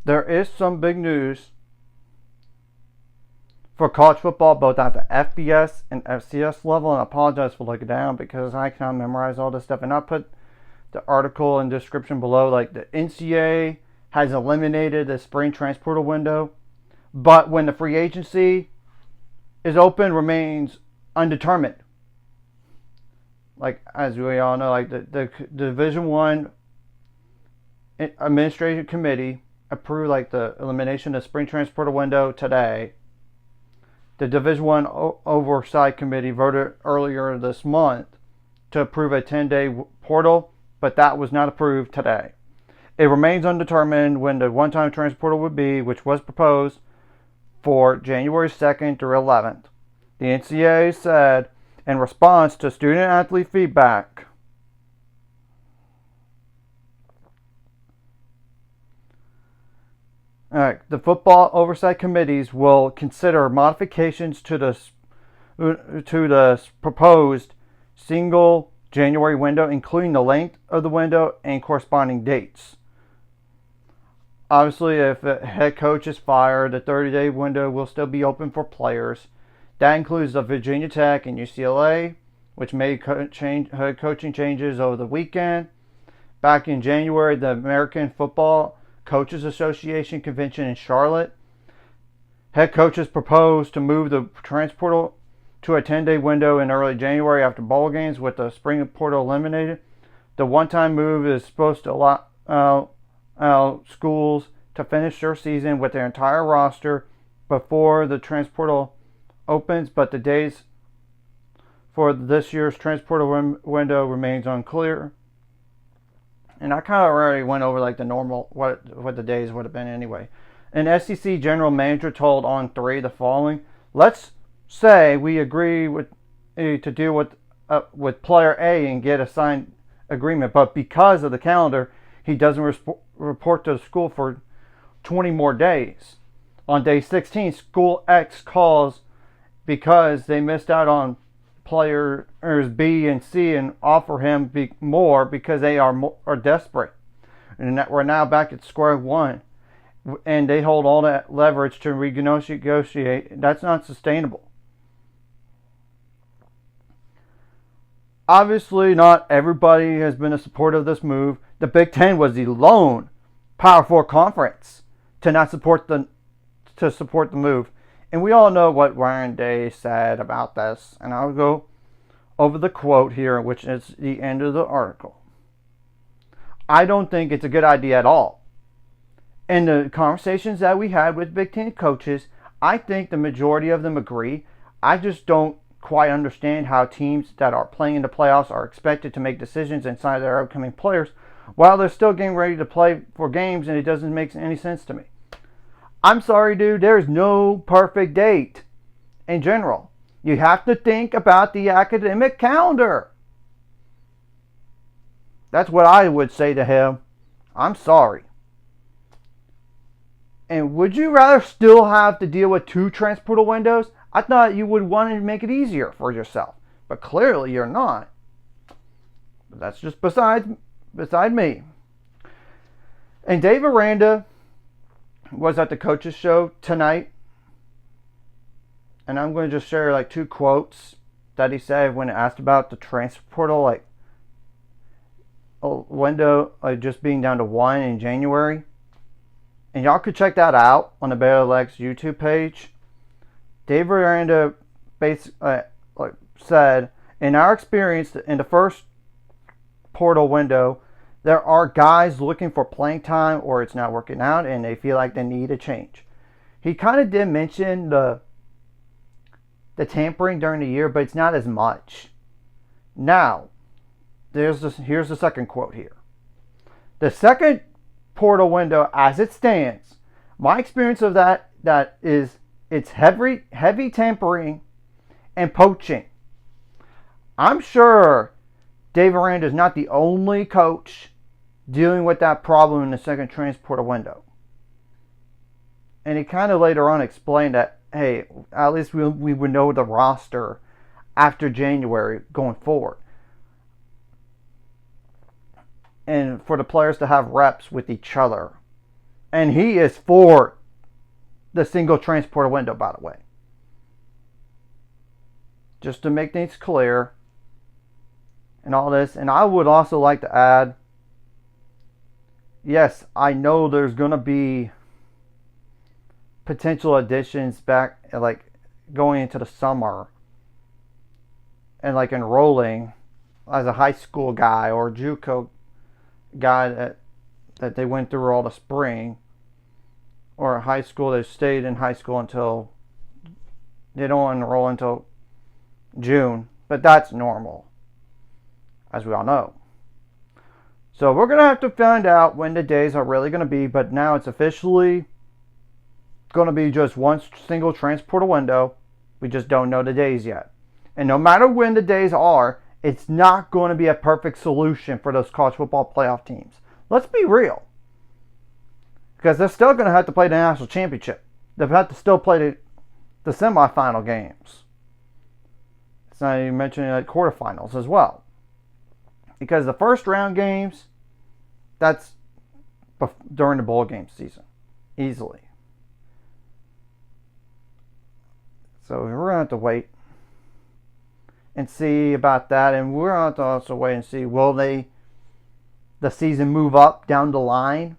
there is some big news for college football, both at the FBS and FCS level. And I apologize for looking down because I cannot memorize all this stuff. And I put the article and description below. Like, the Ncaa has eliminated the spring transfer window, but when the free agency is open, remains undetermined. Like, as we all know, like the Division One Administrative Committee approved like the elimination of the spring transfer window today. The Division One Oversight Committee voted earlier this month to approve a 10-day portal, but that was not approved today. It remains undetermined when the one-time transfer portal would be, which was proposed for January 2nd through 11th. The Ncaa said in response to student-athlete feedback, the football oversight committees will consider modifications to the proposed single January window, including the length of the window and corresponding dates. Obviously, if a head coach is fired, the 30-day window will still be open for players. That includes the Virginia Tech and UCLA, which made head coaching changes over the weekend. Back in January, the American Football Coaches Association convention in Charlotte, head coaches proposed to move the transfer portal to a 10-day window in early January after bowl games, with the spring portal eliminated. The one-time move is supposed to allow schools to finish their season with their entire roster before the transfer portal opens, but the days for this year's transfer portal window remains unclear. And I kind of already went over like the normal what the days would have been anyway. An SEC general manager told On3 the following: "Let's say we agree to deal with player A and get a signed agreement, but because of the calendar, he doesn't report to the school for 20 more days. On day 16, school X calls because they missed out on players B and C and offer him more because they are desperate. And we're now back at square one, and they hold all that leverage to renegotiate. That's not sustainable." Obviously, not everybody has been a supporter of this move. The Big Ten was the lone Power 4 conference to not support the move. And we all know what Ryan Day said about this. And I'll go over the quote here, which is the end of the article. "I don't think it's a good idea at all. In the conversations that we had with Big Ten coaches, I think the majority of them agree. I just don't quite understand how teams that are playing in the playoffs are expected to make decisions inside their upcoming players while they're still getting ready to play for games, and it doesn't make any sense to me. I'm sorry, dude, there's no perfect date in general. You have to think about the academic calendar." That's what I would say to him. I'm sorry. And would you rather still have to deal with 2 transfer portal windows? I thought you would want to make it easier for yourself, but clearly you're not. But that's just beside me. And Dave Aranda was at the coaches show tonight, and I'm going to just share like 2 quotes that he said when asked about the transfer portal, like a window just being down to 1 in January. And y'all could check that out on the Better Legs YouTube page. Dave Aranda said, "In our experience, in the first portal window, there are guys looking for playing time or it's not working out and they feel like they need a change." He kind of did mention the tampering during the year, but it's not as much. Now, here's the second quote here. "The second portal window as it stands, my experience of that is it's heavy tampering and poaching. I'm sure Dave Aranda is not the only coach dealing with that problem in the second transfer portal window." And he kind of later on explained that, hey, at least we would know the roster after January going forward. And for the players to have reps with each other And he is for the single transporter window, by the way. Just to make things clear and all this. And I would also like to add, yes, I know there's going to be potential additions back, like going into the summer and like enrolling as a high school guy or JUCO guy that they went through all the spring, or a high school that stayed in high school until they don't enroll until June. But that's normal, as we all know. So we're going to have to find out when the days are really going to be, but now it's officially going to be just one single transporter window. We just don't know the days yet. And no matter when the days are, it's not going to be a perfect solution for those college football playoff teams. Let's be real. Because they're still going to have to play the national championship. They'll have to still play the semifinal games. It's not even mentioning like quarterfinals as well. Because the first round games, that's during the bowl game season. Easily. So we're going to have to wait and see about that. And we're going to also wait and see, will the season move up down the line?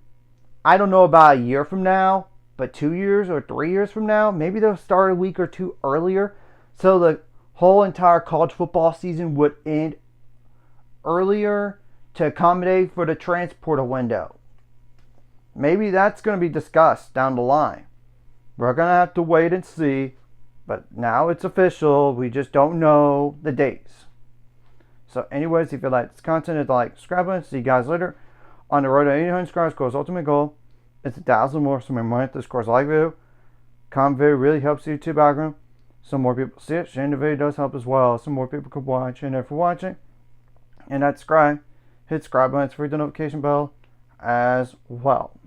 I don't know about a year from now, but 2 years or 3 years from now, maybe they'll start a week or two earlier. So the whole entire college football season would end earlier to accommodate for the transporter window. Maybe that's going to be discussed down the line. We're going to have to wait and see. But now it's official. We just don't know the dates. So anyways, if you like this content, hit the like, subscribe button. See you guys later. On the road to 800 subscribers, Core's ultimate goal. It's 1,000 more. So my this Core's like video. Comment video really helps the YouTube algorithm. Some more people see it. Sharing the video does help as well. Some more people could watch. And for watching. And that's subscribe. Hit subscribe button for the notification bell as well.